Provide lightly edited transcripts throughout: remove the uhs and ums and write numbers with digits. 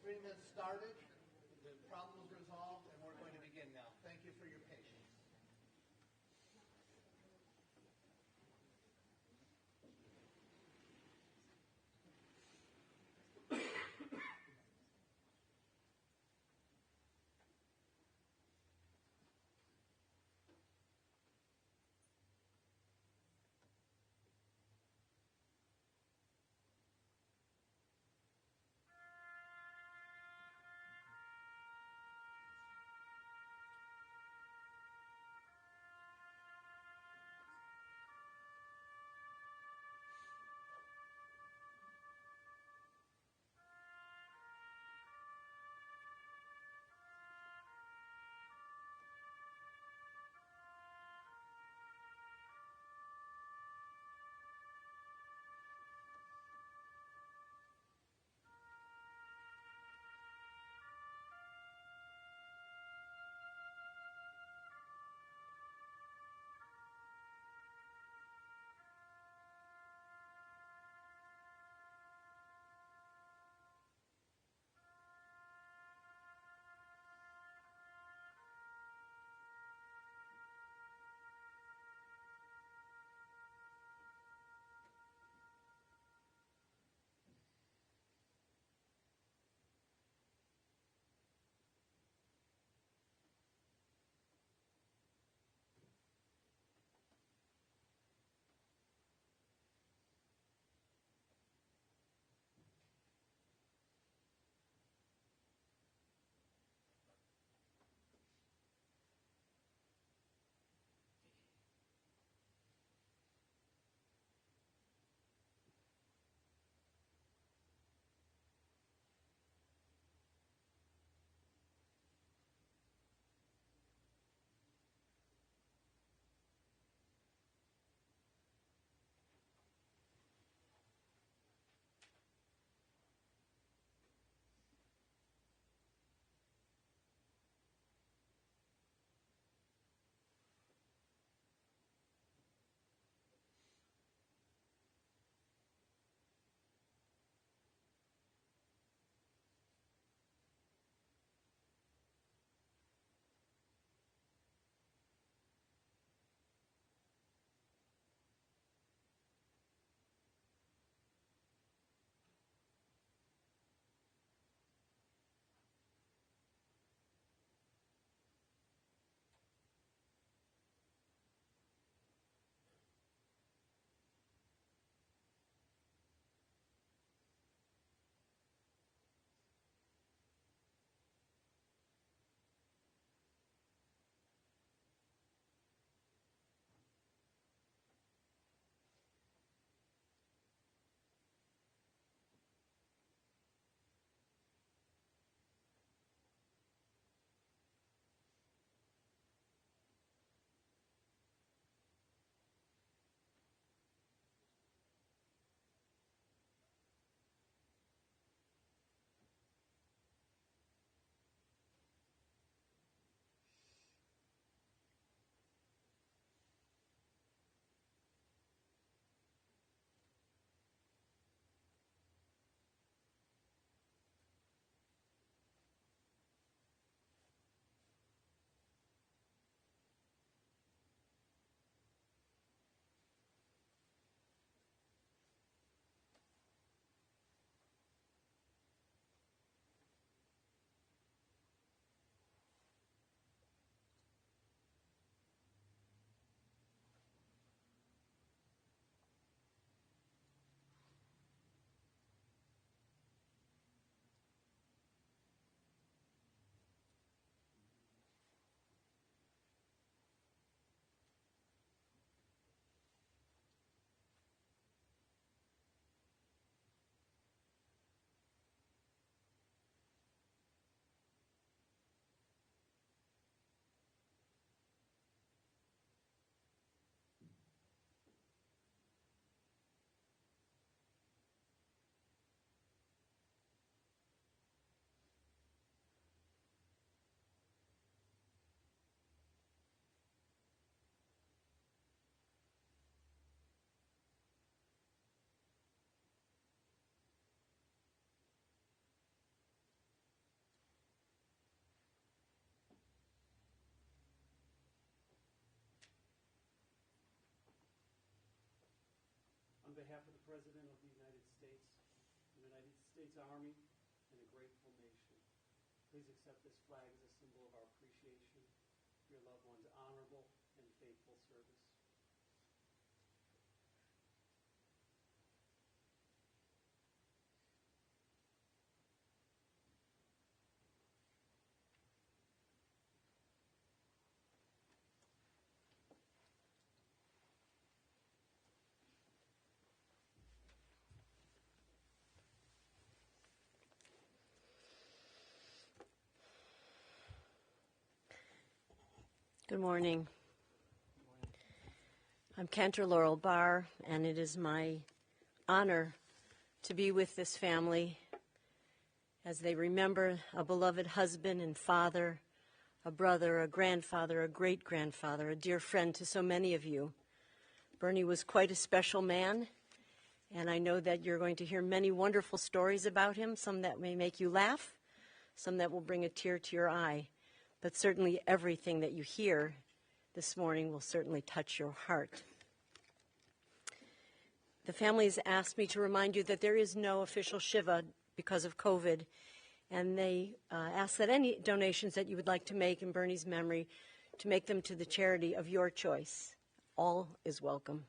Treatment started, the problem was resolved, and we're going to begin now. Thank you for your patience. behalf of the President of the United States Army, and a grateful nation, please accept this flag as a symbol of our appreciation for your loved one's honorable and faithful service. Good morning. I'm Cantor Laurel Barr, and it is my honor to be with this family as they remember a beloved husband and father, a brother, a grandfather, a great-grandfather, a dear friend to so many of you. Bernie was quite a special man, and I know that you're going to hear many wonderful stories about him, some that may make you laugh, some that will bring a tear to your eye. But certainly everything that you hear this morning will certainly touch your heart. The family has asked me to remind you that there is no official Shiva because of COVID, and they ask that any donations that you would like to make in Bernie's memory, to make them to the charity of your choice. All is welcome.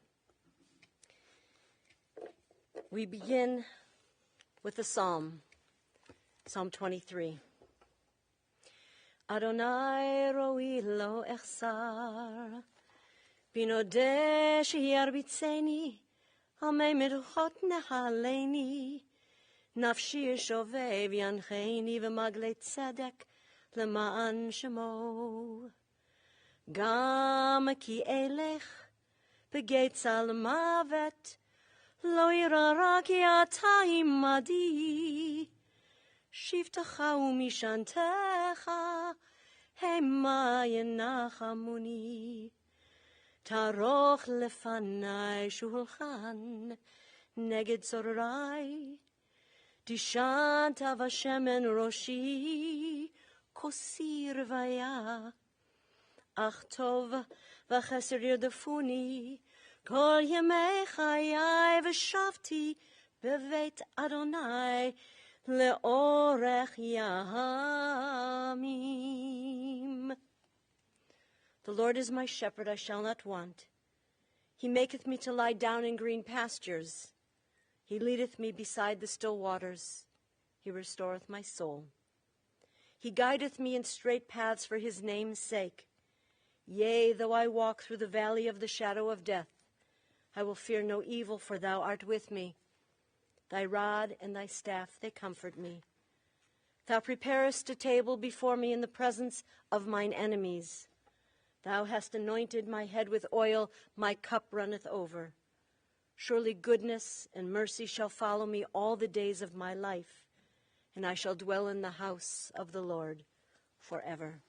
We begin with a psalm, Psalm 23. Adonai roi lo echsar, binodesh yarbitzeni, amei meduchot nehaleni, nafshi shovev yancheni v'magle tzedek leman shemo. Gam ki elech begetz al mavet, lo yirara ki ata imadi. Shivtecha umishantecha, hema yenachamuni. Taroch lefanai shulchan, neged zorai. Dishanta vashemen roshi, kosir vaya. Ach tov v'cheser yirdefuni, kol yemei chayai v'shavti beveit Adonai. Le'orech yamim. The Lord is my shepherd, I shall not want. He maketh me to lie down in green pastures. He leadeth me beside the still waters. He restoreth my soul. He guideth me in straight paths for his name's sake. Yea, though I walk through the valley of the shadow of death, I will fear no evil, for thou art with me. Thy rod and thy staff, they comfort me. Thou preparest a table before me in the presence of mine enemies. Thou hast anointed my head with oil, my cup runneth over. Surely goodness and mercy shall follow me all the days of my life, and I shall dwell in the house of the Lord forever.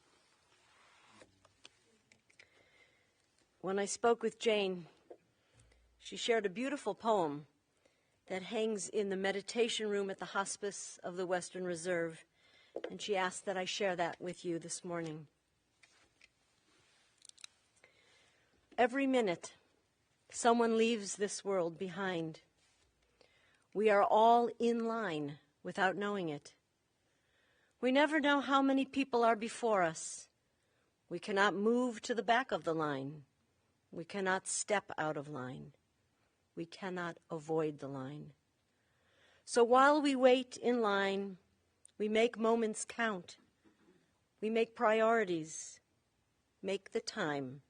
When I spoke with Jane, she shared a beautiful poem that hangs in the meditation room at the Hospice of the Western Reserve, and she asked that I share that with you this morning. Every minute, someone leaves this world behind. We are all in line without knowing it. We never know how many people are before us. We cannot move to the back of the line. We cannot step out of line. We cannot avoid the line. So while we wait in line, we make moments count. We make priorities. Make the time.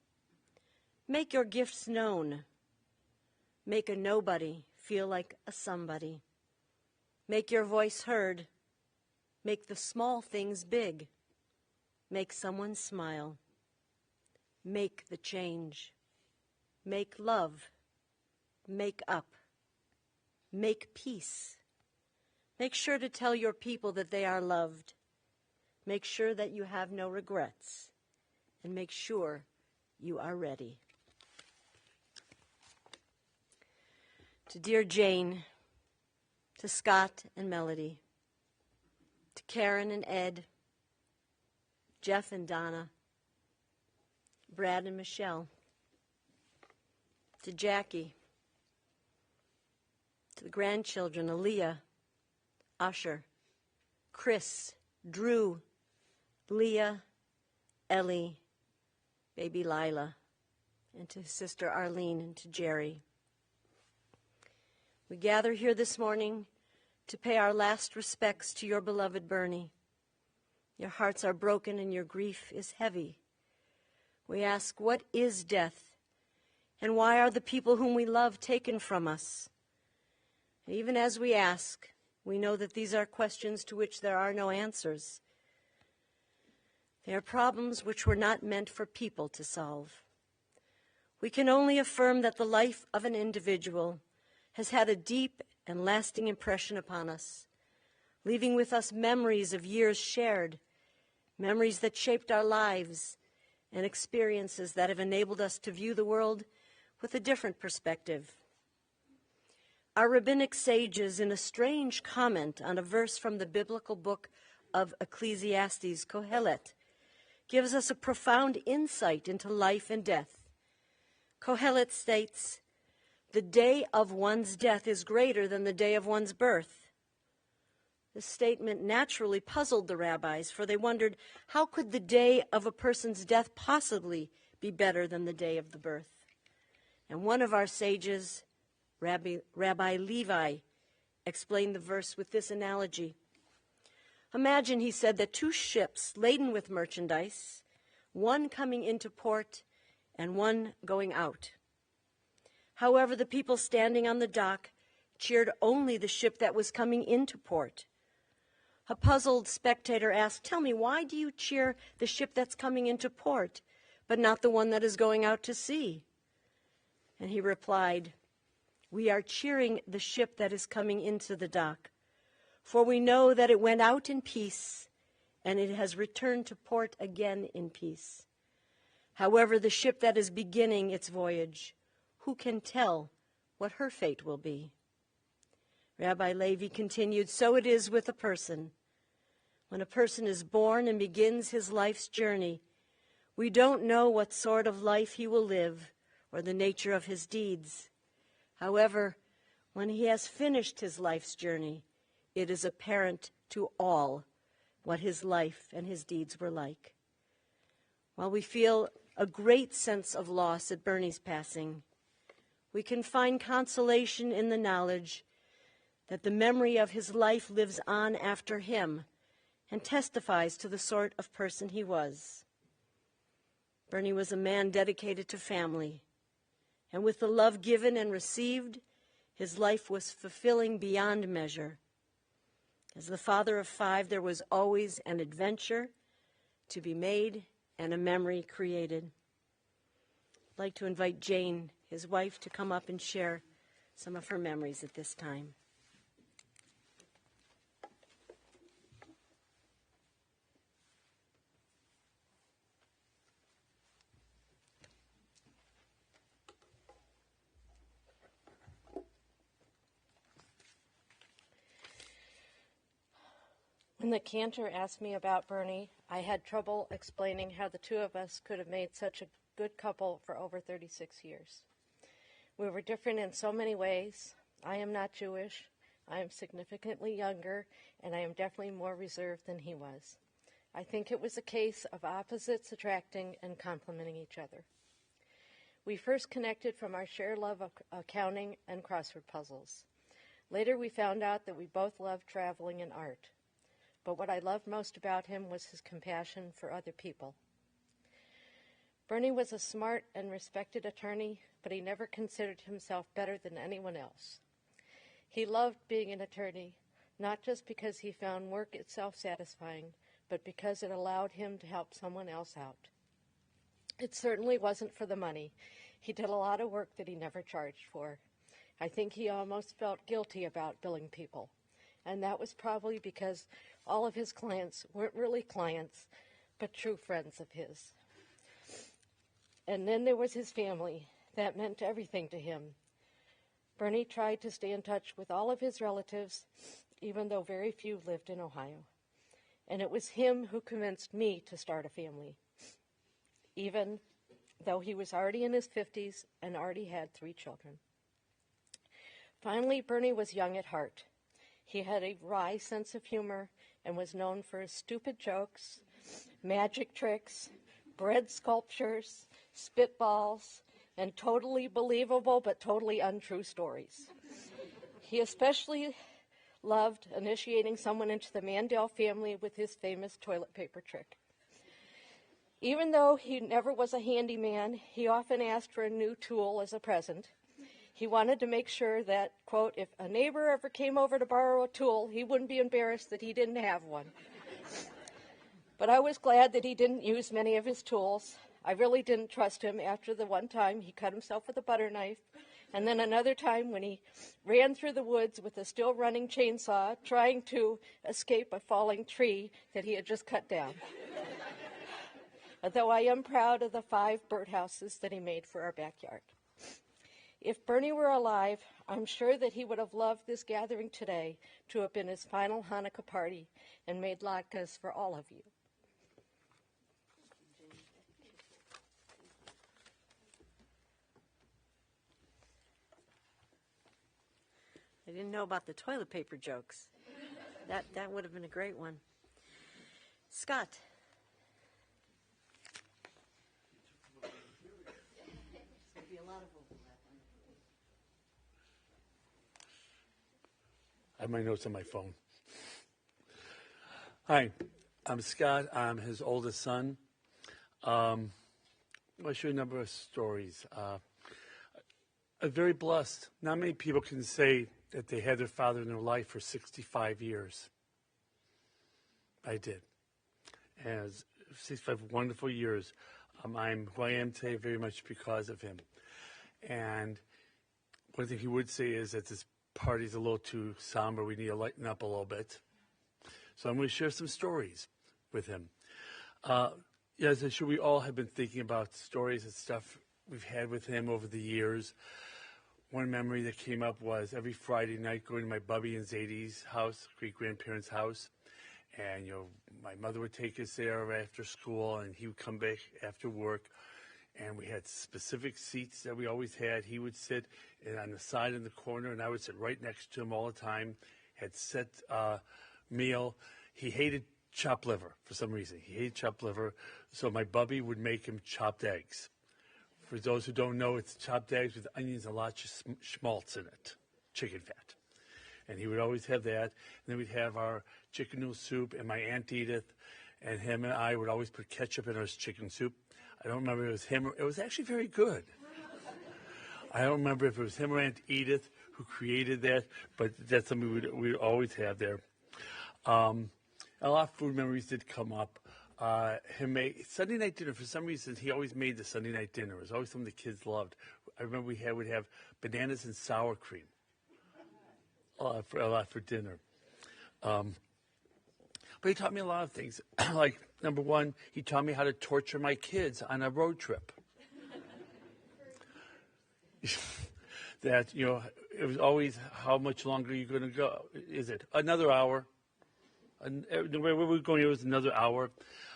Make your gifts known. Make a nobody feel like a somebody. Make your voice heard. Make the small things big. Make someone smile. Make the change. Make love. Make up. Make peace. Make sure to tell your people that they are loved. Make sure that you have no regrets. And make sure you are ready. To dear Jane, to Scott and Melody, to Karen and Ed, Jeff and Donna, Brad and Michelle, to Jackie, to the grandchildren, Aaliyah, Usher, Chris, Drew, Leah, Ellie, baby Lila, and to his sister Arlene and to Jerry. We gather here this morning to pay our last respects to your beloved Bernie. Your hearts are broken and your grief is heavy. We ask, what is death? And why are the people whom we love taken from us? And even as we ask, we know that these are questions to which there are no answers. They are problems which were not meant for people to solve. We can only affirm that the life of an individual has had a deep and lasting impression upon us, leaving with us memories of years shared, memories that shaped our lives, and experiences that have enabled us to view the world with a different perspective. Our rabbinic sages, in a strange comment on a verse from the biblical book of Ecclesiastes, Kohelet, gives us a profound insight into life and death. Kohelet states, "The day of one's death is greater than the day of one's birth." This statement naturally puzzled the rabbis, for they wondered, how could the day of a person's death possibly be better than the day of the birth? And one of our sages, Rabbi Levi, explained the verse with this analogy. Imagine, he said, that two ships laden with merchandise, one coming into port and one going out. However, the people standing on the dock cheered only the ship that was coming into port. A puzzled spectator asked, "Tell me, why do you cheer the ship that's coming into port, but not the one that is going out to sea?" And he replied, "We are cheering the ship that is coming into the dock, for we know that it went out in peace, and it has returned to port again in peace. However, the ship that is beginning its voyage, who can tell what her fate will be?" Rabbi Levi continued, "So it is with a person. When a person is born and begins his life's journey, we don't know what sort of life he will live or the nature of his deeds. However, when he has finished his life's journey, it is apparent to all what his life and his deeds were like." While we feel a great sense of loss at Bernie's passing, we can find consolation in the knowledge that the memory of his life lives on after him and testifies to the sort of person he was. Bernie was a man dedicated to family, and with the love given and received, his life was fulfilling beyond measure. As the father of 5, there was always an adventure to be made and a memory created. I'd like to invite Jane, his wife, to come up and share some of her memories at this time. When the cantor asked me about Bernie, I had trouble explaining how the two of us could have made such a good couple for over 36 years. We were different in so many ways. I am not Jewish, I am significantly younger, and I am definitely more reserved than he was. I think it was a case of opposites attracting and complementing each other. We first connected from our shared love of accounting and crossword puzzles. Later we found out that we both loved traveling and art. But what I loved most about him was his compassion for other people. Bernie was a smart and respected attorney, but he never considered himself better than anyone else. He loved being an attorney, not just because he found work itself satisfying, but because it allowed him to help someone else out. It certainly wasn't for the money. He did a lot of work that he never charged for. I think he almost felt guilty about billing people, and that was probably because all of his clients weren't really clients, but true friends of his. And then there was his family. That meant everything to him. Bernie tried to stay in touch with all of his relatives, even though very few lived in Ohio. And it was him who convinced me to start a family, even though he was already in his 50s and already had 3 children. Finally, Bernie was young at heart. He had a wry sense of humor and was known for his stupid jokes, magic tricks, bread sculptures, spitballs, and totally believable but totally untrue stories. He especially loved initiating someone into the Mandel family with his famous toilet paper trick. Even though he never was a handyman, he often asked for a new tool as a present. He wanted to make sure that, quote, if a neighbor ever came over to borrow a tool, he wouldn't be embarrassed that he didn't have one. But I was glad that he didn't use many of his tools. I really didn't trust him after the one time he cut himself with a butter knife, and then another time when he ran through the woods with a still running chainsaw trying to escape a falling tree that he had just cut down. Although I am proud of the 5 birdhouses that he made for our backyard. If Bernie were alive, I'm sure that he would have loved this gathering today to have been his final Hanukkah party and made latkes for all of you. I didn't know about the toilet paper jokes. That would have been a great one. Scott. There'll be a lot of overlap. I have my notes on my phone. Hi, I'm Scott. I'm his oldest son. I'll share a number of stories. I'm very blessed. Not many people can say that they had their father in their life for 65 years. I did. And 65 wonderful years. I'm who I am today very much because of him. And one thing he would say is that this party's a little too somber. We need to lighten up a little bit. So I'm going to share some stories with him. As I'm sure we all have been thinking about stories and stuff we've had with him over the years. One memory that came up was every Friday night going to my Bubby and Zadie's house, great-grandparents' house. And, my mother would take us there after school, and he would come back after work. And we had specific seats that we always had. He would sit on the side in the corner, and I would sit right next to him all the time. Had set meal. He hated chopped liver for some reason. He hated chopped liver. So my Bubby would make him chopped eggs. For those who don't know, it's chopped eggs with onions and lots of schmaltz in it, chicken fat. And he would always have that. And then we'd have our chicken noodle soup, and my Aunt Edith and him and I would always put ketchup in our chicken soup. I don't remember if it was him. It was actually very good. I don't remember if it was him or Aunt Edith who created that, but that's something we'd always have there. A lot of food memories did come up. Sunday night dinner, for some reason, he always made the Sunday night dinner. It was always something the kids loved. I remember we'd have bananas and sour cream a lot for dinner. But he taught me a lot of things. Like, number one, he taught me how to torture my kids on a road trip. That, it was always, how much longer are you going to go? Is it another hour? And where we were going, it was another hour.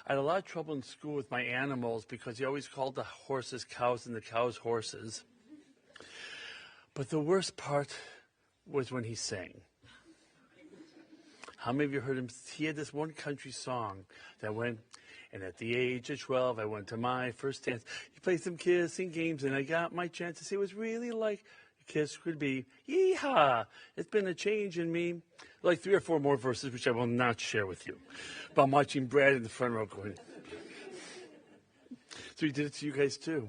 I had a lot of trouble in school with my animals because he always called the horses cows and the cows horses. But the worst part was when he sang. How many of you heard him? He had this one country song that went, and at the age of 12, I went to my first dance. He played some kissing games, and I got my chance to see what it was really like a kiss could be. Yee-haw! It's been a change in me. Like 3 or 4 more verses, which I will not share with you. But I'm watching Brad in the front row going. So he did it to you guys too.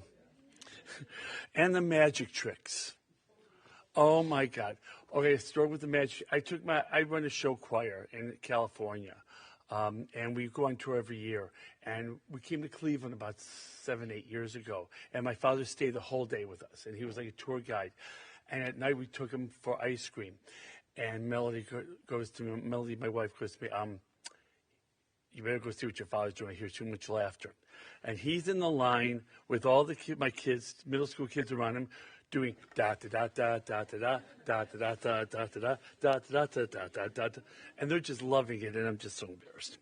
And the magic tricks. Oh my God. Okay, start with the magic. I run a show choir in California. And we go on tour every year. And we came to Cleveland about 7, 8 years ago. And my father stayed the whole day with us. And he was like a tour guide. And at night we took him for ice cream. And Melody, my wife, goes to me, you better go see what your father's doing. I hear too much laughter. And he's in the line with all my kids, middle school kids around him, doing da da da da da da da da da da da da da da da da da da, and they're just loving it, and I'm just so embarrassed.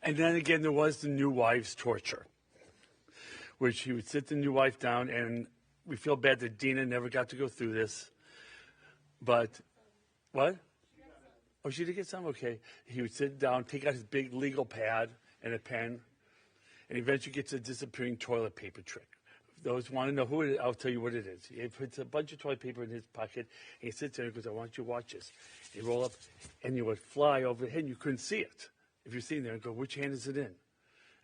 And then again, there was the new wives' torture, which he would sit the new wife down, and we feel bad that Dina never got to go through this. But, what? Oh, she did get some? Okay. He would sit down, take out his big legal pad and a pen, and eventually gets a disappearing toilet paper trick. If those want to know who it is, I'll tell you what it is. He puts a bunch of toilet paper in his pocket, and he sits there and goes, I want you to watch this. He roll up, and you would fly over the head, and you couldn't see it. If you're sitting there and go, which hand is it in?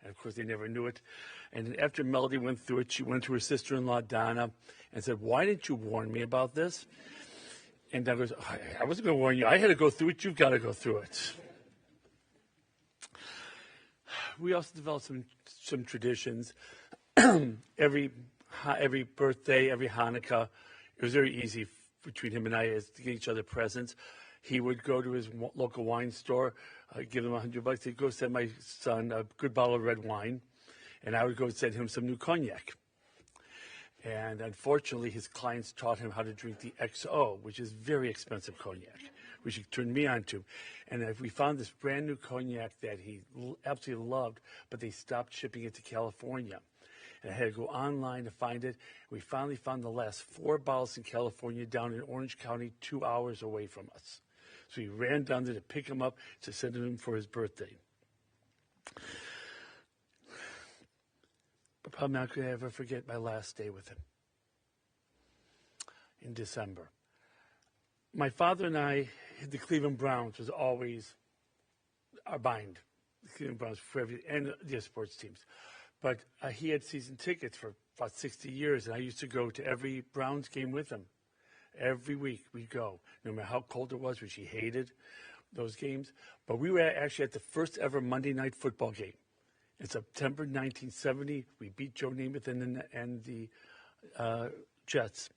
And, of course, they never knew it. And after Melody went through it, she went to her sister-in-law, Donna, and said, why didn't you warn me about this? And Donna goes, I wasn't going to warn you. I had to go through it. You've got to go through it. We also developed some traditions. Every birthday, every Hanukkah, it was very easy between him and I as to get each other presents. He would go to his local wine store, give him $100. He'd go send my son a good bottle of red wine, and I would go send him some new cognac. And unfortunately, his clients taught him how to drink the XO, which is very expensive cognac, which he turned me on to. And we found this brand new cognac that he absolutely loved, but they stopped shipping it to California. And I had to go online to find it. We finally found the last 4 bottles in California down in Orange County, 2 hours away from us. So we ran down there to pick him up to send him for his birthday. But probably not going to ever forget my last day with him in December. My father and I, the Cleveland Browns was always our bind. The Cleveland Browns for every, and the sports teams. But he had season tickets for about 60 years, and I used to go to every Browns game with him. Every week we'd go, no matter how cold it was, which he hated those games. But we were actually at the first ever Monday night football game. In September 1970, we beat Joe Namath and the Jets.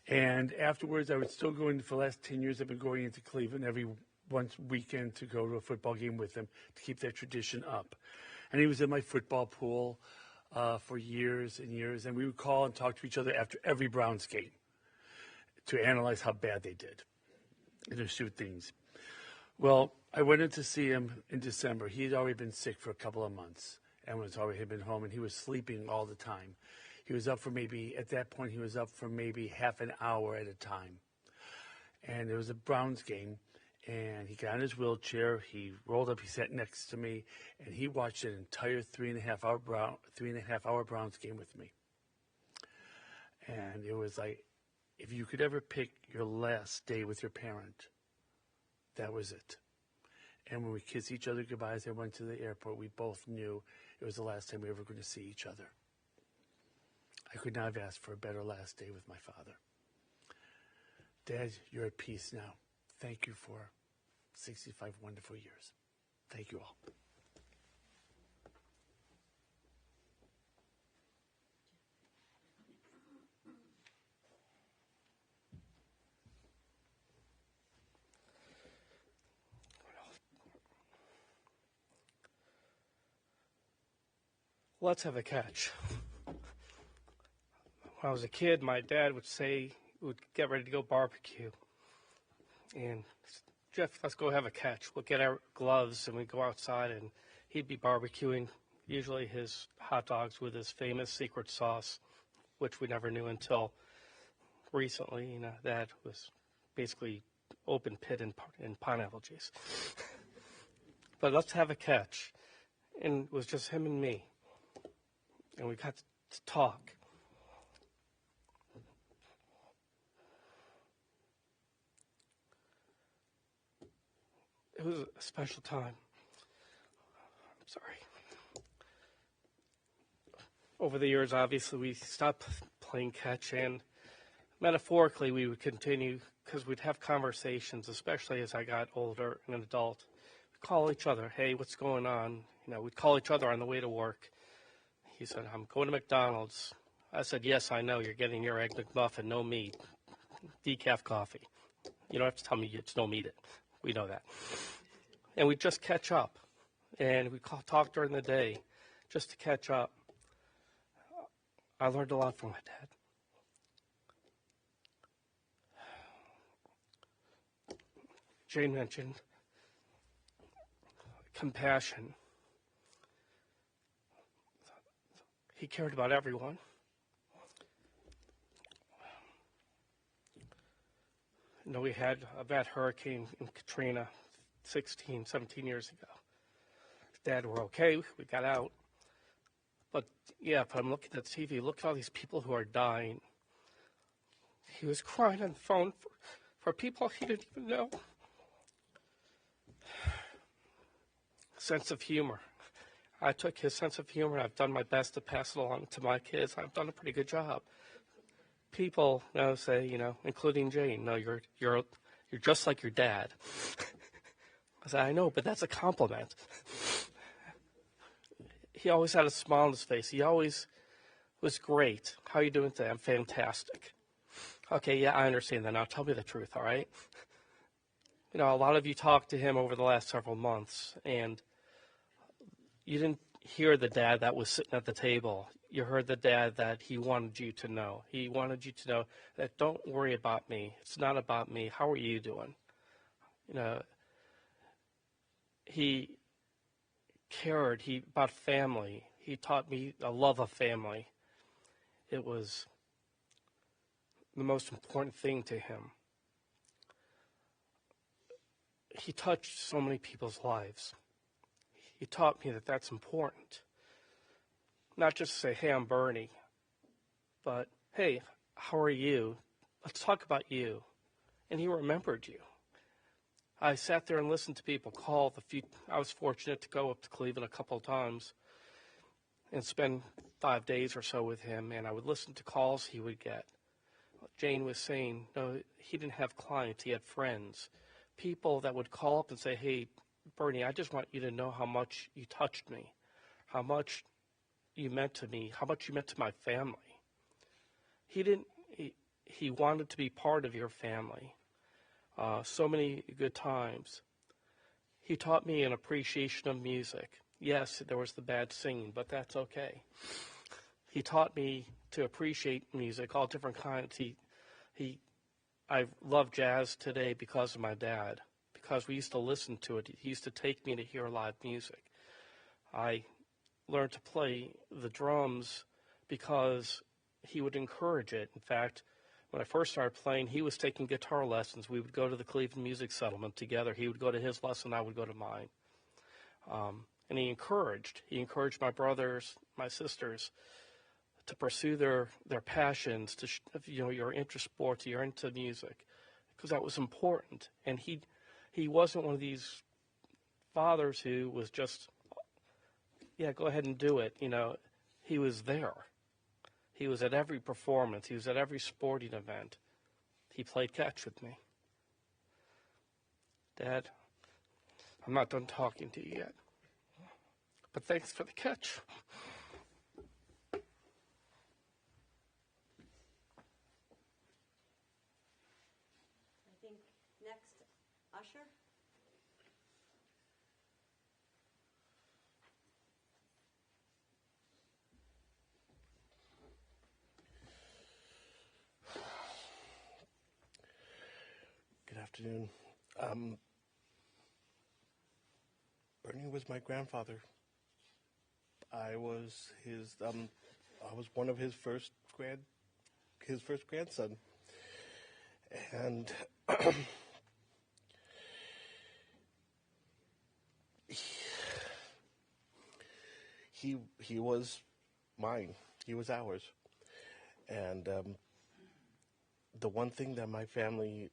And afterwards, I would still go in for the last 10 years. I've been going into Cleveland every once weekend to go to a football game with him to keep that tradition up. And he was in my football pool for years and years. And we would call and talk to each other after every Browns game to analyze how bad they did and to shoot things. Well, I went in to see him in December. He had already been sick for a couple of months and was already been home, and he was sleeping all the time. He was up for at that point, he was up for maybe half an hour at a time. And there was a Browns game, and he got in his wheelchair. He rolled up, he sat next to me, and he watched an entire 3.5 hour Browns game with me. And it was like, if you could ever pick your last day with your parent, that was it. And when we kissed each other goodbye as I went to the airport, we both knew it was the last time we were ever going to see each other. I could not have asked for a better last day with my father. Dad, you're at peace now. Thank you for 65 wonderful years. Thank you all. Let's have a catch. When I was a kid, my dad would say, we'd get ready to go barbecue. And, Jeff, let's go have a catch. We'll get our gloves and we'd go outside and he'd be barbecuing, usually his hot dogs with his famous secret sauce, which we never knew until recently. That was basically open pit and pineapple juice. But let's have a catch. And it was just him and me. And we got to talk. It was a special time. I'm sorry. Over the years, obviously, we stopped playing catch, and metaphorically, we would continue because we'd have conversations, especially as I got older and an adult. We'd call each other, hey, what's going on? We'd call each other on the way to work. He said, I'm going to McDonald's. I said, yes, I know. You're getting your Egg McMuffin, no meat, decaf coffee. You don't have to tell me it's no meat. We know that. And we just catch up. And we talk during the day just to catch up. I learned a lot from my dad. Jane mentioned compassion. He cared about everyone. we had a bad hurricane in Katrina 16, 17 years ago. Dad, we're okay. We got out. But I'm looking at the TV. Look at all these people who are dying. He was crying on the phone for people he didn't even know. Sense of humor. I took his sense of humor and I've done my best to pass it along to my kids. I've done a pretty good job. People say, including Jane, no, you're just like your dad. I said, I know, but that's a compliment. He always had a smile on his face. He always was great. How are you doing today? I'm fantastic. Okay, yeah, I understand that. Now tell me the truth, all right? A lot of you talked to him over the last several months, and you didn't hear the dad that was sitting at the table. You heard the dad that he wanted you to know. He wanted you to know that don't worry about me. It's not about me. How are you doing? He cared about family. He taught me a love of family. It was the most important thing to him. He touched so many people's lives. He taught me that that's important. Not just to say, hey, I'm Bernie, but, hey, how are you? Let's talk about you. And he remembered you. I sat there and listened to people call. I was fortunate to go up to Cleveland a couple of times and spend 5 days or so with him, and I would listen to calls he would get. Jane was saying, no, he didn't have clients, he had friends. People that would call up and say, hey, Bernie, I just want you to know how much you touched me, how much you meant to me, how much you meant to my family. He wanted to be part of your family. So many good times. He taught me an appreciation of music. Yes, there was the bad singing, but that's okay. He taught me to appreciate music, all different kinds. I love jazz today because of my dad, because we used to listen to it. He used to take me to hear live music. I learned to play the drums because he would encourage it. In fact, when I first started playing, he was taking guitar lessons. We would go to the Cleveland Music Settlement together. He would go to his lesson, I would go to mine. And he encouraged my brothers, my sisters, to pursue their passions, you're into sports, you're into music, because that was important. And he wasn't one of these fathers who was just, yeah, go ahead and do it. He was there. He was at every performance. He was at every sporting event. He played catch with me. Dad, I'm not done talking to you yet, but thanks for the catch. Next, Usher. Good afternoon. Bernie was my grandfather. I was one of his first grandson, and he was mine. He was ours, and the one thing that my family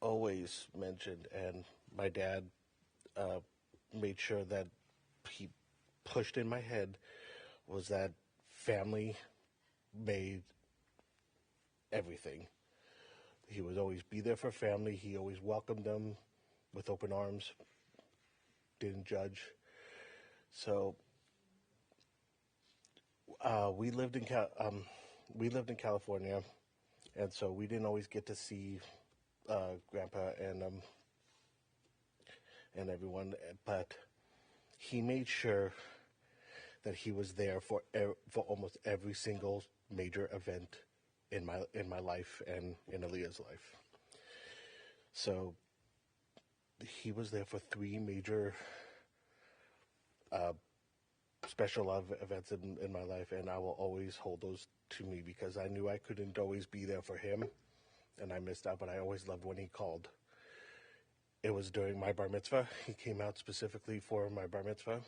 always mentioned, and my dad made sure that he pushed in my head, was that family made everything. He would always be there for family. He always welcomed them with open arms, didn't judge. So we lived in California, and so we didn't always get to see Grandpa and everyone, but he made sure that he was there for almost every single major event in my life and in Aaliyah's life. So he was there for 3 major special events in my life, and I will always hold those to me, because I knew I couldn't always be there for him, and I missed out, but I always loved when he called. It was during my bar mitzvah. He came out specifically for my bar mitzvah.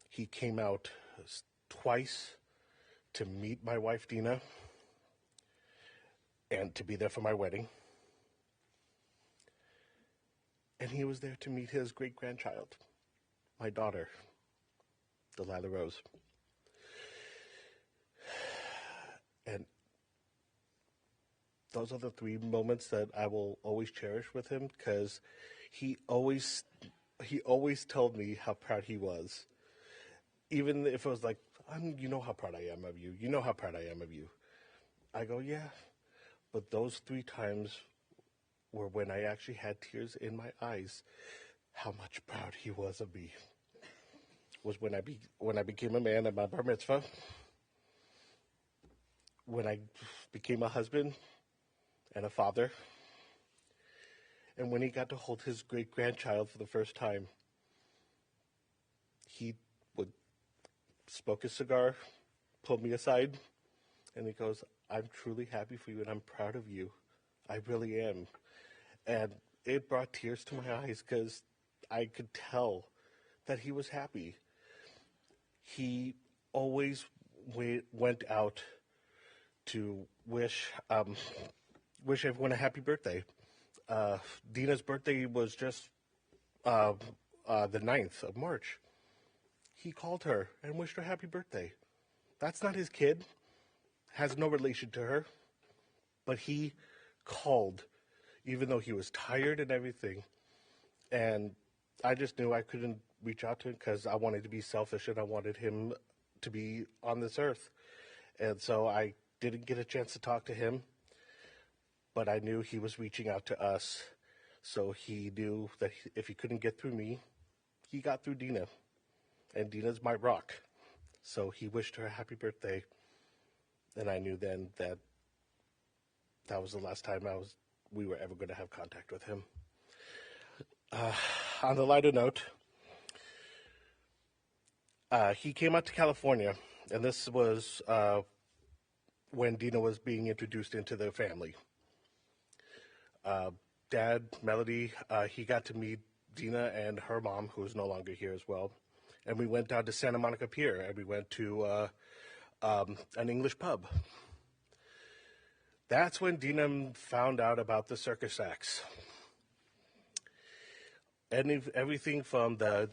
He came out twice to meet my wife, Dina, and to be there for my wedding. And he was there to meet his great-grandchild, my daughter, Delilah Rose. And those are the 3 moments that I will always cherish with him, because he always told me how proud he was. Even if it was like, you know how proud I am of you. You know how proud I am of you. I go, yeah. But those 3 times were when I actually had tears in my eyes, how much proud he was of me. Was when I became a man at my bar mitzvah, when I became a husband and a father, and when he got to hold his great-grandchild for the first time. He would smoke his cigar, pull me aside, and he goes, I'm truly happy for you and I'm proud of you. I really am. And it brought tears to my eyes because I could tell that he was happy. He always went out to wish everyone a happy birthday. Dina's birthday was just the 9th of March. He called her and wished her happy birthday. That's not his kid, has no relation to her, but he called, even though he was tired and everything. And I just knew I couldn't reach out to him because I wanted to be selfish and I wanted him to be on this earth. And so I didn't get a chance to talk to him, but I knew he was reaching out to us. So he knew that if he couldn't get through me, he got through Dina. And Dina's my rock. So he wished her a happy birthday. And I knew then that that was the last time we were ever going to have contact with him. On the lighter note, he came out to California, and this was when Dina was being introduced into the family. Dad, Melody, he got to meet Dina and her mom, who is no longer here as well. And we went down to Santa Monica Pier, and we went to an English pub. That's when Dina found out about the circus acts. And everything from the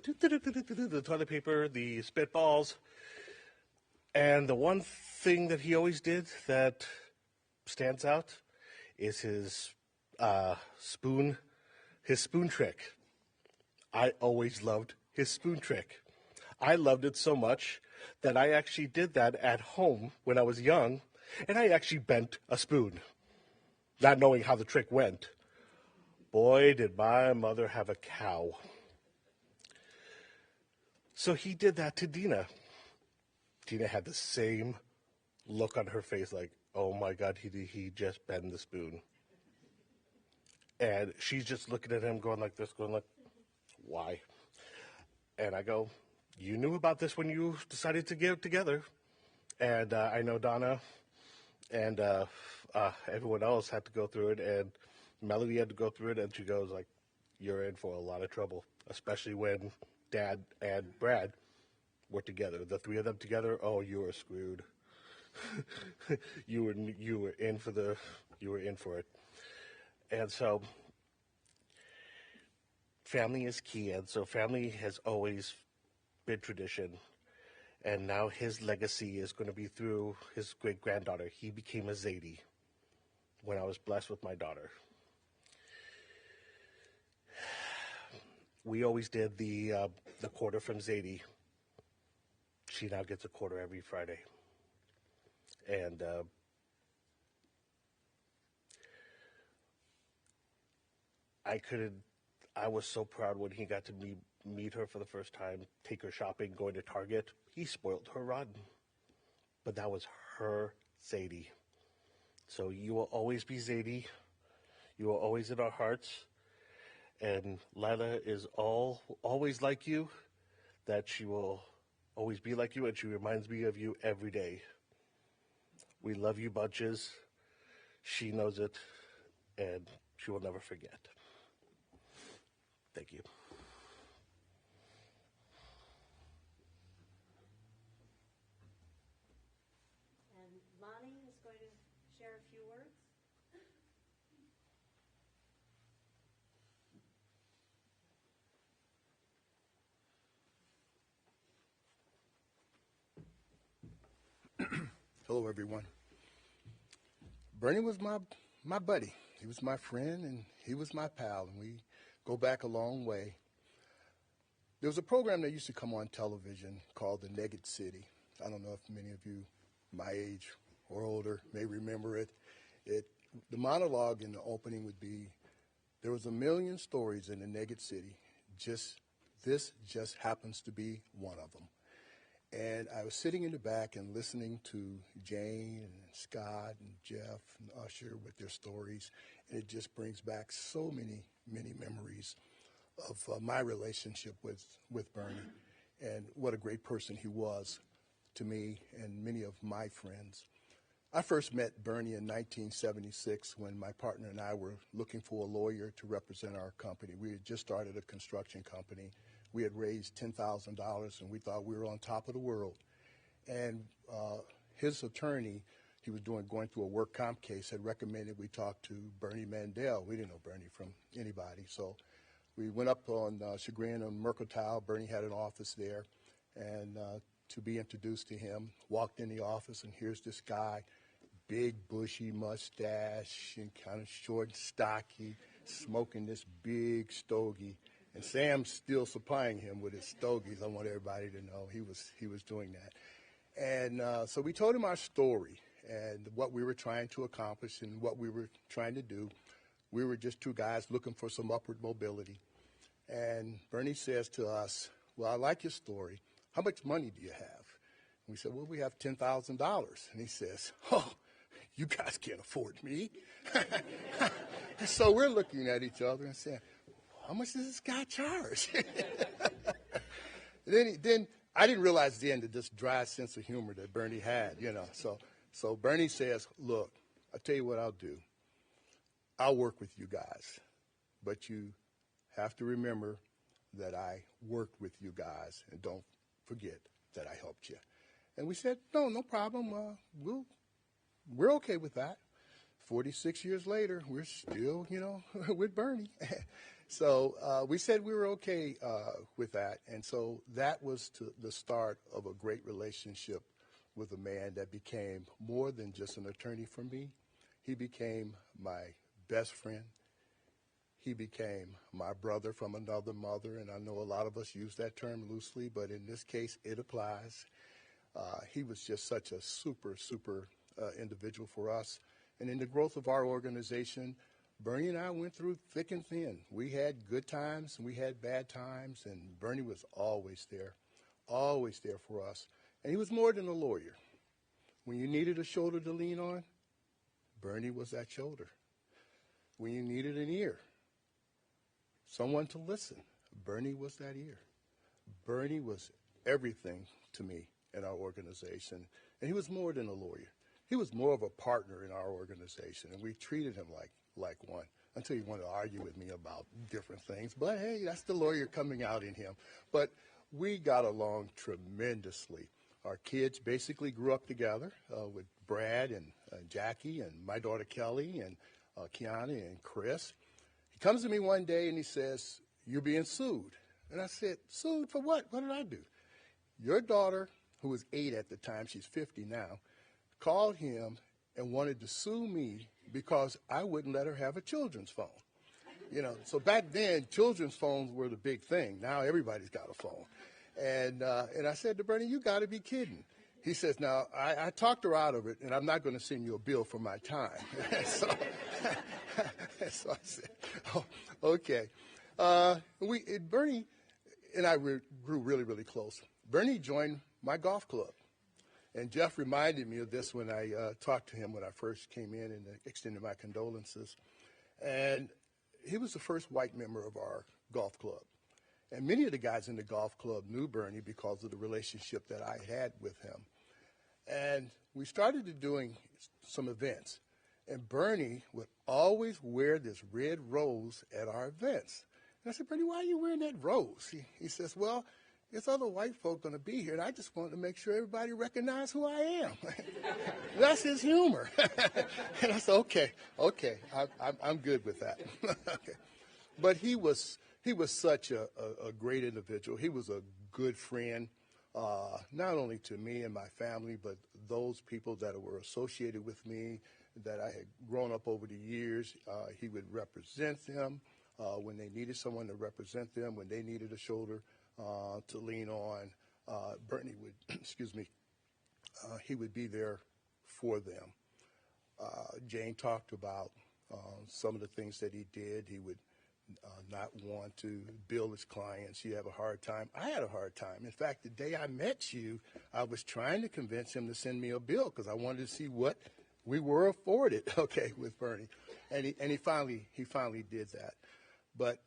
toilet paper, the spitballs, and the one thing that he always did that stands out is his spoon trick. I always loved his spoon trick. I loved it so much that I actually did that at home when I was young, and I actually bent a spoon, not knowing how the trick went. Boy, did my mother have a cow. So he did that to Dina. Dina had the same look on her face like, oh my God, he just bent the spoon. And she's just looking at him going like this, going like, why? And I go, you knew about this when you decided to get together. And I know Donna and everyone else had to go through it, and Melody had to go through it, and she goes like, you're in for a lot of trouble, especially when Dad and Brad were together. The 3 of them together, oh, you were screwed. you were in for it. And so family is key, and so family has always been tradition. And now his legacy is going to be through his great-granddaughter. He became a Zadie when I was blessed with my daughter. We always did the quarter from Zadie. She now gets a quarter every Friday. And I was so proud when he got to meet her for the first time, take her shopping, going to Target. He spoiled her rotten. But that was her Zadie. So you will always be Zadie. You are always in our hearts. And Lila is always like you, that she will always be like you, and she reminds me of you every day. We love you bunches. She knows it, and she will never forget. Thank you. And Lonnie is going to share a few words. Hello, everyone. Bernie was my buddy. He was my friend, and he was my pal, and we go back a long way. There was a program that used to come on television called The Naked City. I don't know if many of you my age or older may remember it. The monologue in the opening would be, there was a million stories in the Naked City. This just happens to be one of them. And I was sitting in the back and listening to Jane and Scott and Jeff and Usher with their stories. And it just brings back so many, many memories of my relationship with Bernie and what a great person he was to me and many of my friends. I first met Bernie in 1976 when my partner and I were looking for a lawyer to represent our company. We had just started a construction company. We had raised $10,000, and we thought we were on top of the world. And his attorney, he was going through a work comp case, had recommended we talk to Bernie Mandel. We didn't know Bernie from anybody. So we went up on Chagrin and Mercantile. Bernie had an office there. And to be introduced to him, walked in the office, and here's this guy, big bushy mustache and kind of short and stocky, smoking this big stogie. And Sam's still supplying him with his stogies. I want everybody to know he was doing that. And so we told him our story and what we were trying to accomplish and what we were trying to do. We were just two guys looking for some upward mobility. And Bernie says to us, well, I like your story. How much money do you have? And we said, well, we have $10,000. And he says, oh, you guys can't afford me. So we're looking at each other and saying, how much does this guy charge? then I didn't realize then that this dry sense of humor that Bernie had, So Bernie says, look, I'll tell you what I'll do. I'll work with you guys, but you have to remember that I worked with you guys, and don't forget that I helped you. And we said, no problem. We're okay with that. 46 years later, we're still, with Bernie. So we said we were okay with that. And so that was the start of a great relationship with a man that became more than just an attorney for me. He became my best friend. He became my brother from another mother. And I know a lot of us use that term loosely, but in this case, it applies. He was just such a super individual for us. And in the growth of our organization, Bernie and I went through thick and thin. We had good times and we had bad times, and Bernie was always there for us. And he was more than a lawyer. When you needed a shoulder to lean on, Bernie was that shoulder. When you needed an ear, someone to listen, Bernie was that ear. Bernie was everything to me in our organization, and he was more than a lawyer. He was more of a partner in our organization, and we treated him like one, until he wanted to argue with me about different things. But hey, that's the lawyer coming out in him. But we got along tremendously. Our kids basically grew up together with Brad and Jackie and my daughter Kelly and Kiana and Chris. He comes to me one day and he says, you're being sued. And I said, sued for what? What did I do? Your daughter, who was 8 at the time, she's 50 now, called him and wanted to sue me because I wouldn't let her have a children's phone. So back then, children's phones were the big thing. Now everybody's got a phone. And I said to Bernie, you got to be kidding. He says, now, I talked her out of it, and I'm not going to send you a bill for my time. so I said, oh, okay. Bernie and I grew really, really close. Bernie joined my golf club. And Jeff reminded me of this when I talked to him when I first came in and extended my condolences. And he was the first white member of our golf club. And many of the guys in the golf club knew Bernie because of the relationship that I had with him. And we started doing some events. And Bernie would always wear this red rose at our events. And I said, Bernie, why are you wearing that rose? He says, well, there's other white folk going to be here, and I just wanted to make sure everybody recognized who I am. That's his humor. And I said, okay, I'm good with that. Okay. But he was such a great individual. He was a good friend, not only to me and my family, but those people that were associated with me, that I had grown up over the years. He would represent them when they needed someone to represent them, when they needed a shoulder to lean on. Bernie would, he would be there for them. Jane talked about some of the things that he did. He would not want to bill his clients. You have a hard time. I had a hard time. In fact, the day I met you, I was trying to convince him to send me a bill because I wanted to see what we were afforded, okay, with Bernie. And he finally did that. But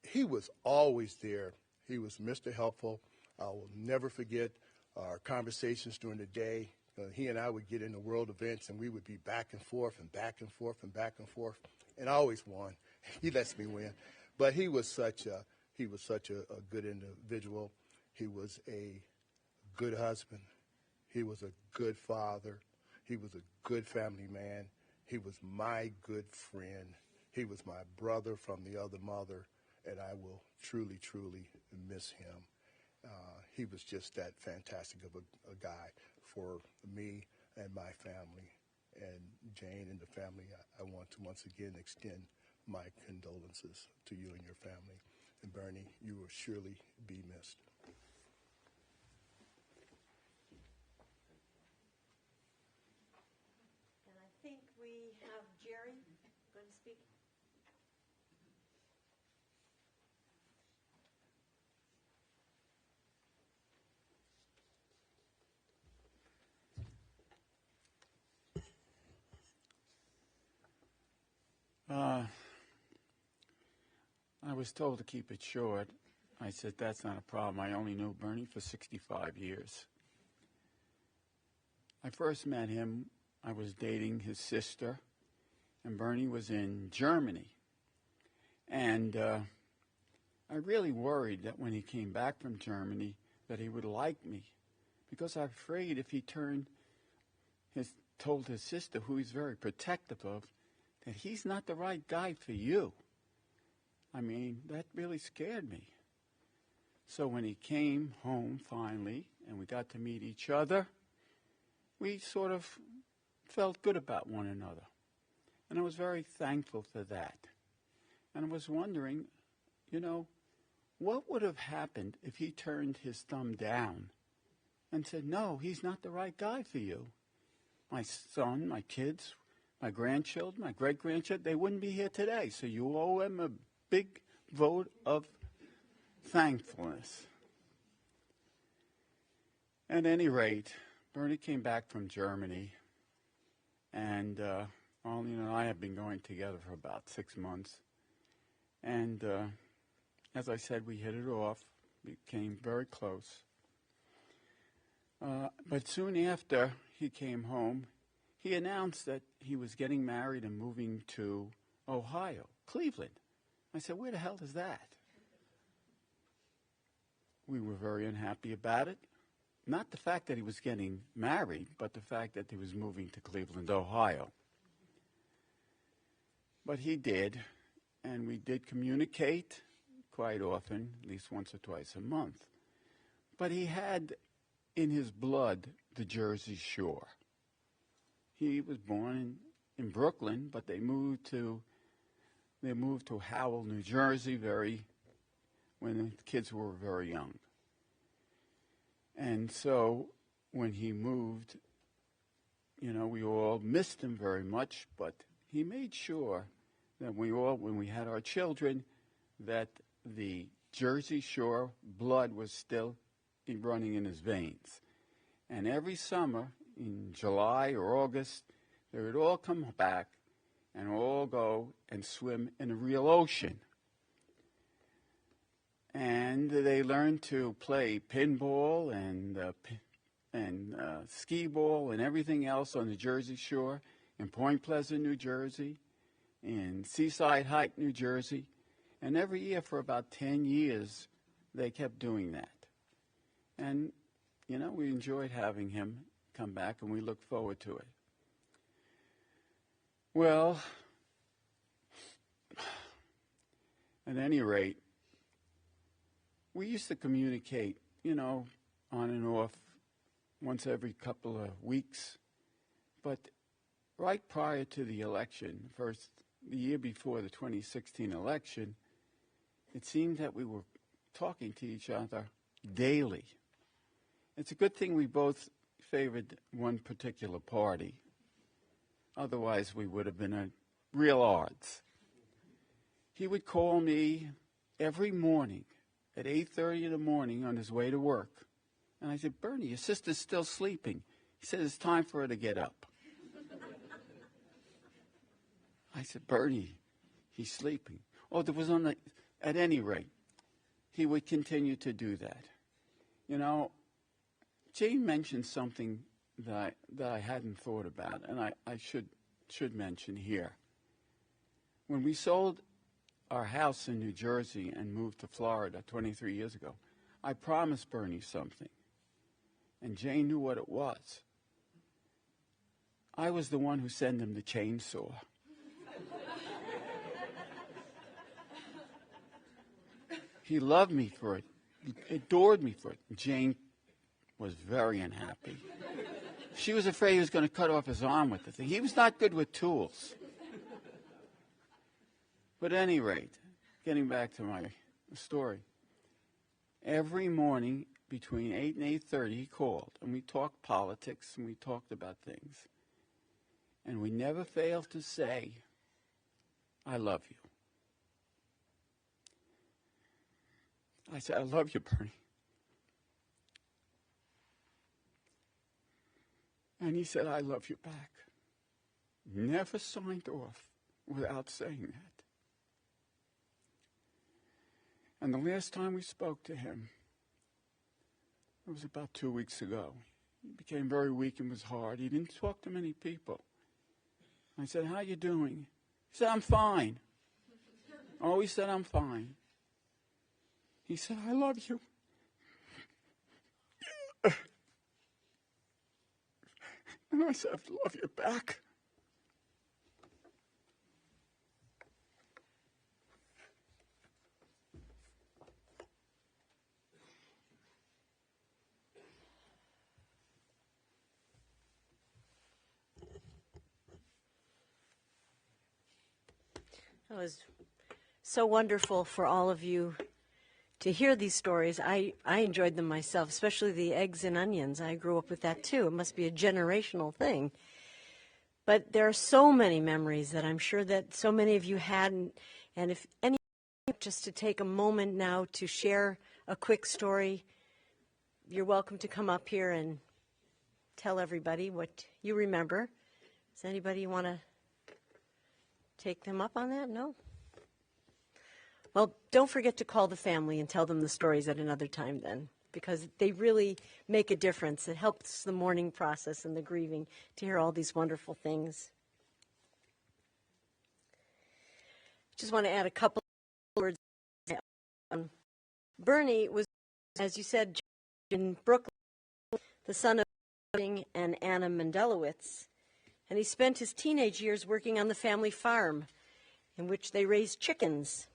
he was always there. He was Mr. Helpful. I will never forget our conversations during the day. He and I would get into world events, and we would be back and forth and back and forth and back and forth, and I always won. He lets me win. But he was such a good individual. He was a good husband. He was a good father. He was a good family man. He was my good friend. He was my brother from the other mother, and I will truly, truly miss him. He was just that fantastic of a guy for me and my family. And Jane and the family, I want to once again extend my condolences to you and your family. And Bernie, you will surely be missed. And I think we have Jerry going to speak. I was told to keep it short. I said, that's not a problem. I only knew Bernie for 65 years. I first met him, I was dating his sister, and Bernie was in Germany. And I really worried that when he came back from Germany that he would like me, because I'm afraid if he told his sister, who he's very protective of, that he's not the right guy for you. I mean, that really scared me. So when he came home finally, and we got to meet each other, we sort of felt good about one another. And I was very thankful for that. And I was wondering, what would have happened if he turned his thumb down and said, no, he's not the right guy for you. My son, my kids, my grandchildren, my great-grandchildren, they wouldn't be here today. So you owe him a big vote of thankfulness. At any rate, Bernie came back from Germany, and Arlene and I have been going together for about 6 months. And as I said, we hit it off, became very close. But soon after he came home, he announced that he was getting married and moving to Ohio, Cleveland. I said, where the hell is that? We were very unhappy about it. Not the fact that he was getting married, but the fact that he was moving to Cleveland, Ohio. But he did, and we did communicate quite often, at least once or twice a month. But he had in his blood the Jersey Shore. He was born in Brooklyn, but they moved to Howell, New Jersey, when the kids were very young. And so when he moved, we all missed him very much, but he made sure that when we had our children, that the Jersey Shore blood was still running in his veins. And every summer, in July or August, they would all come back and all go and swim in a real ocean. And they learned to play pinball and skee ball and everything else on the Jersey Shore. in Point Pleasant, New Jersey, in Seaside Heights, New Jersey, and every year for about 10 years they kept doing that. And, you know, we enjoyed having him come back, and we look forward to it. Well, at any rate, we used to communicate, you know, on and off once every couple of weeks. But right prior to the election, the year before the 2016 election, it seemed that we were talking to each other daily. It's a good thing we both favored one particular party. Otherwise, we would have been at real odds. He would call me every morning at 8:30 in the morning on his way to work. And I said, Bernie, your sister's still sleeping. He said, it's time for her to get up. I said, Bernie, he's sleeping. Oh, there was at any rate, he would continue to do that. You know, Jane mentioned something that I hadn't thought about, and I should mention here. When we sold our house in New Jersey and moved to Florida 23 years ago, I promised Bernie something, and Jane knew what it was. I was the one who sent him the chainsaw. He loved me for it. He adored me for it. Jane was very unhappy. She was afraid he was going to cut off his arm with the thing. He was not good with tools. But at any rate, getting back to my story, every morning between 8 and 8:30 he called, and we talked politics, and we talked about things. And we never failed to say, I love you. I said, I love you, Bernie. And he said, I love you back. Never signed off without saying that. And the last time we spoke to him, it was about 2 weeks ago. He became very weak and was hard. He didn't talk to many people. I said, how you doing? He said, I'm fine. Oh, he said, I'm fine. He said, I love you. And I said, I love you back. That was so wonderful for all of you to hear these stories. I enjoyed them myself, especially the eggs and onions. I grew up with that too. It must be a generational thing. But there are so many memories that I'm sure that so many of you hadn't. And if any, just to take a moment now to share a quick story, you're welcome to come up here and tell everybody what you remember. Does anybody want to take them up on that? No? Well, don't forget to call the family and tell them the stories at another time then, because they really make a difference. It helps the mourning process and the grieving to hear all these wonderful things. Just want to add a couple of words. Bernie was, as you said, in Brooklyn, the son of and Anna Mandelowitz, and he spent his teenage years working on the family farm in which they raised chickens.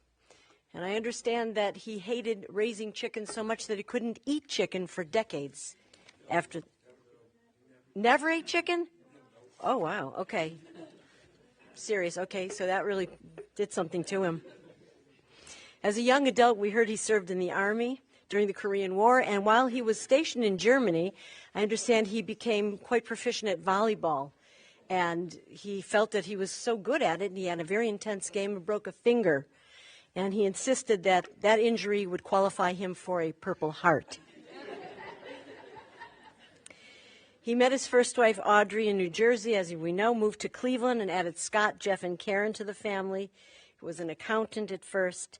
And I understand that he hated raising chickens so much that he couldn't eat chicken for decades after. Never ate chicken? Oh, wow. Okay. Serious. Okay, so that really did something to him. As a young adult, we heard he served in the Army during the Korean War, and while he was stationed in Germany, I understand he became quite proficient at volleyball. And he felt that he was so good at it, and he had a very intense game and broke a finger. And he insisted that that injury would qualify him for a Purple Heart. He met his first wife, Audrey, in New Jersey, as we know, moved to Cleveland and added Scott, Jeff, and Karen to the family. He was an accountant at first.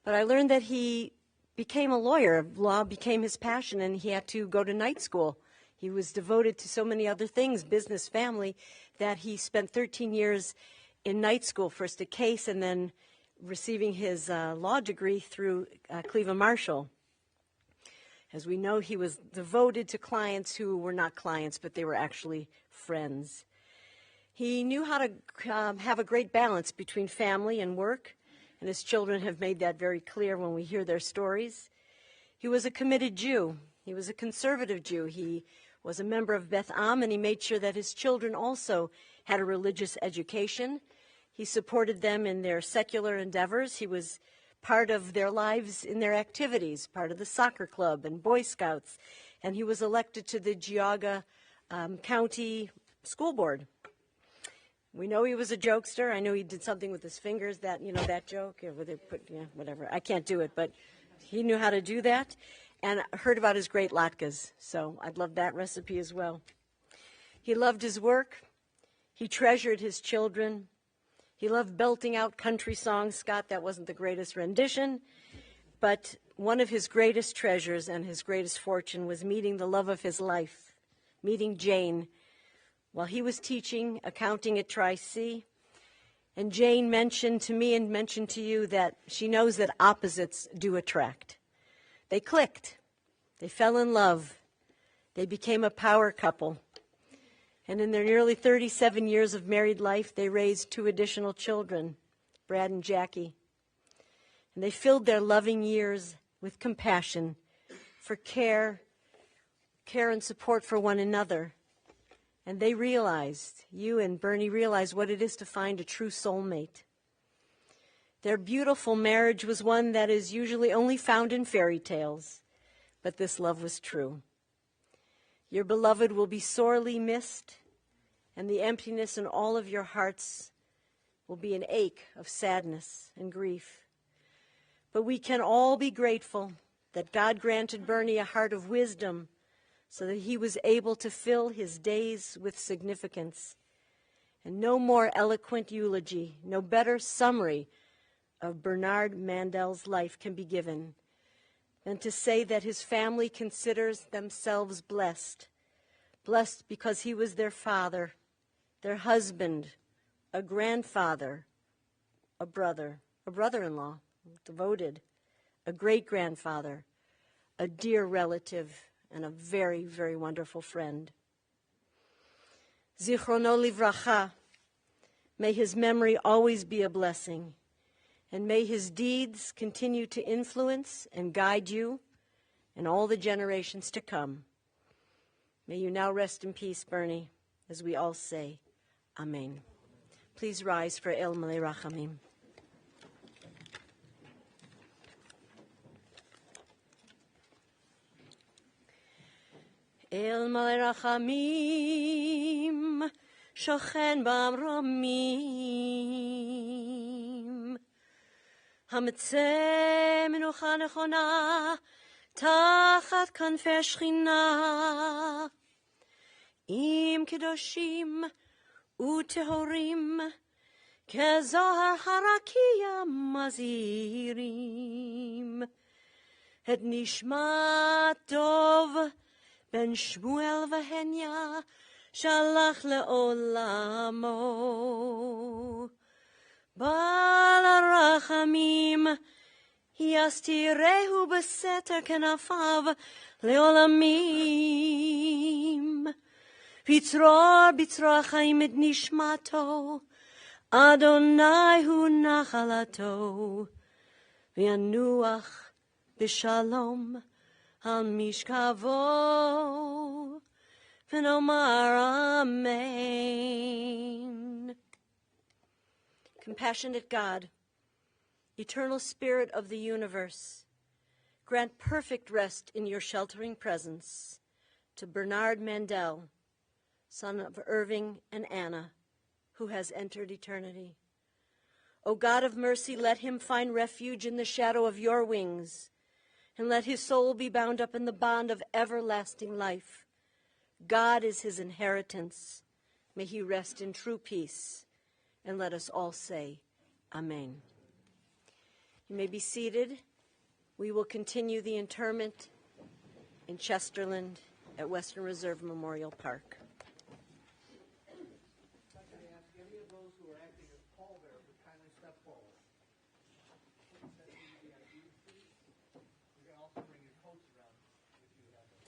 But I learned that he became a lawyer. Law became his passion, and he had to go to night school. He was devoted to so many other things, business, family, that he spent 13 years in night school, first at Case and then receiving his law degree through Cleveland Marshall. As we know, he was devoted to clients who were not clients, but they were actually friends. He knew how to have a great balance between family and work, and his children have made that very clear when we hear their stories. He was a committed Jew. He was a conservative Jew. He was a member of Beth Am, and he made sure that his children also had a religious education. He supported them in their secular endeavors. He was part of their lives in their activities, part of the soccer club and Boy Scouts, and he was elected to the Geauga County School Board. We know he was a jokester. I know he did something with his fingers, that joke, where they put, whatever. I can't do it, but he knew how to do that, and I heard about his great latkes, so I'd love that recipe as well. He loved his work. He treasured his children. He loved belting out country songs. Scott, that wasn't the greatest rendition, but one of his greatest treasures and his greatest fortune was meeting the love of his life, meeting Jane, while he was teaching accounting at Tri-C. And Jane mentioned to me and mentioned to you that she knows that opposites do attract. They clicked. They fell in love. They became a power couple. And in their nearly 37 years of married life, they raised 2 additional children, Brad and Jackie. And they filled their loving years with compassion for care and support for one another. And they realized, you and Bernie realized what it is to find a true soulmate. Their beautiful marriage was one that is usually only found in fairy tales, but this love was true. Your beloved will be sorely missed, and the emptiness in all of your hearts will be an ache of sadness and grief. But we can all be grateful that God granted Bernie a heart of wisdom so that he was able to fill his days with significance. And no more eloquent eulogy, no better summary of Bernard Mandel's life can be given than to say that his family considers themselves blessed because he was their father, their husband, a grandfather, a brother-in-law, devoted, a great-grandfather, a dear relative, and a very, very wonderful friend. Zichrono livracha, may his memory always be a blessing, and may his deeds continue to influence and guide you and all the generations to come. May you now rest in peace, Bernie, as we all say, Amen. Please rise for El Malei Rachamim. El Malei Rachamim, Shochen Bamramim, Hametzeh Menucha Nechona, Tachat Kanfei Shechina, Im Kedoshim Utehorim, Kezohar Harakia Mazirim, Et Nishmat Tov, Ben Shmuel v'Henya shalach le'olamo. Bal harachamim yastirehu b'seter kenafav le'olamim. Vitzror b'tzror chaim et nishmato, Adonai hu nachalato, v'yanuach b'shalom al mishkavo, v'nomar amen. Compassionate God, eternal Spirit of the universe, grant perfect rest in your sheltering presence to Bernard Mandel, son of Irving and Anna, who has entered eternity. O God of mercy, let him find refuge in the shadow of your wings, and let his soul be bound up in the bond of everlasting life. God is his inheritance. May he rest in true peace. And let us all say, Amen. You may be seated. We will continue the interment in Chesterland at Western Reserve Memorial Park. I'd like to ask any of those who are acting as pallbearers to kindly step forward. You can also bring your coats around if you have them.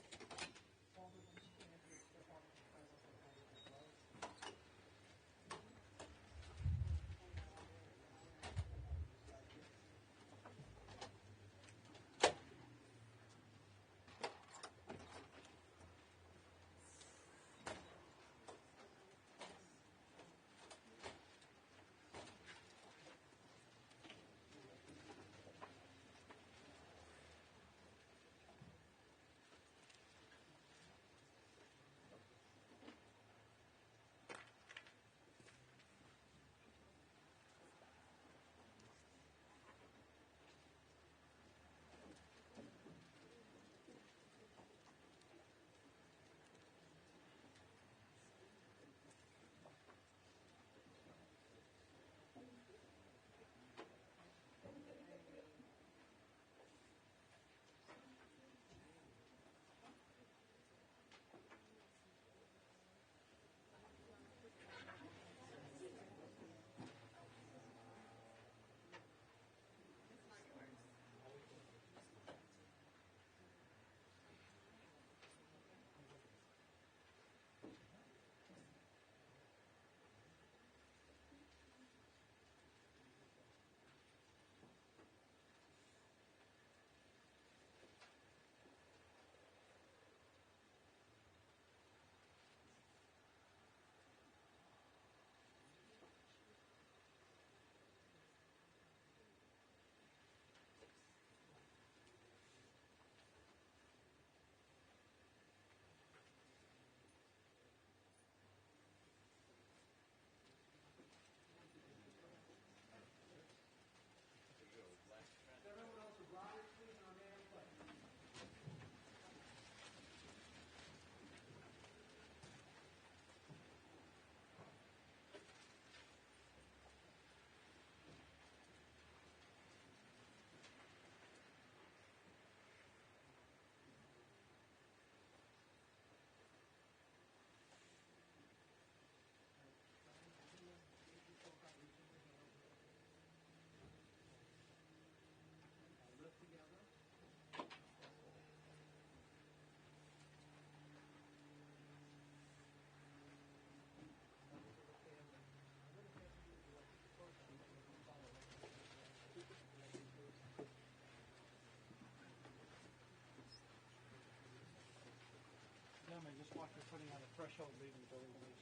Gentlemen, just watch your footing on the threshold leaving the building, please.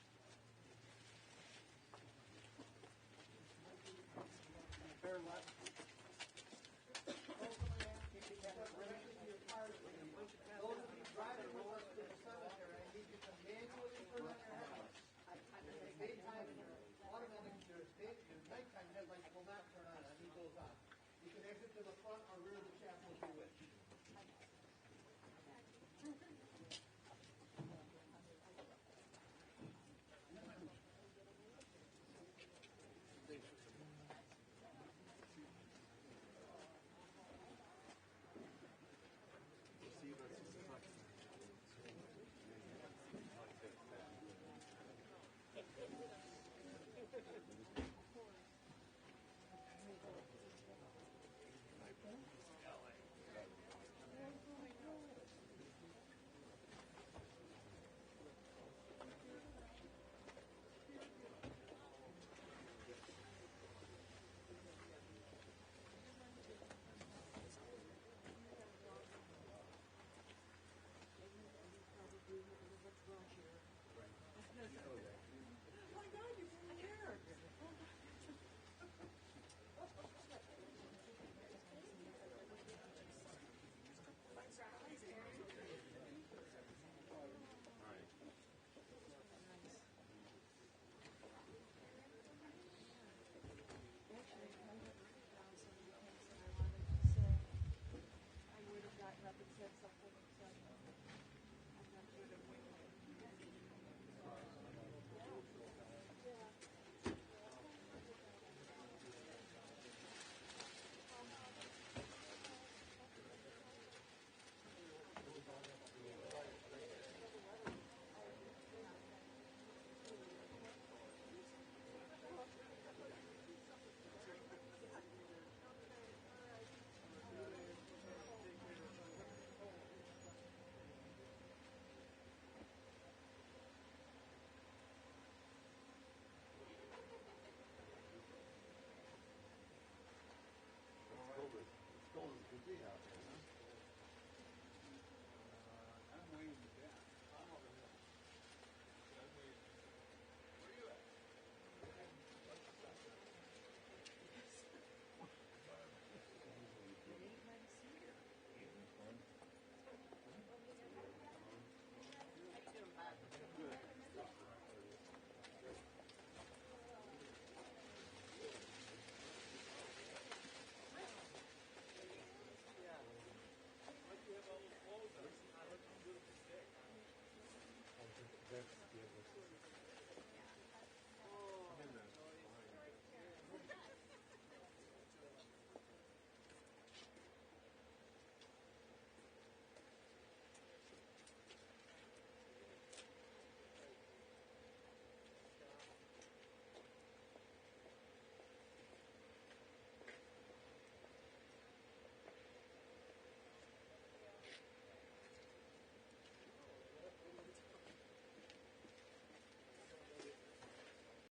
Fair left. Those of you driving with us to the cemetery, I need you to manually turn on your headlights. Daytime, automatic, your nighttime headlights will not turn on. I need those on. You can exit to the front or rear of the chapel if you wish.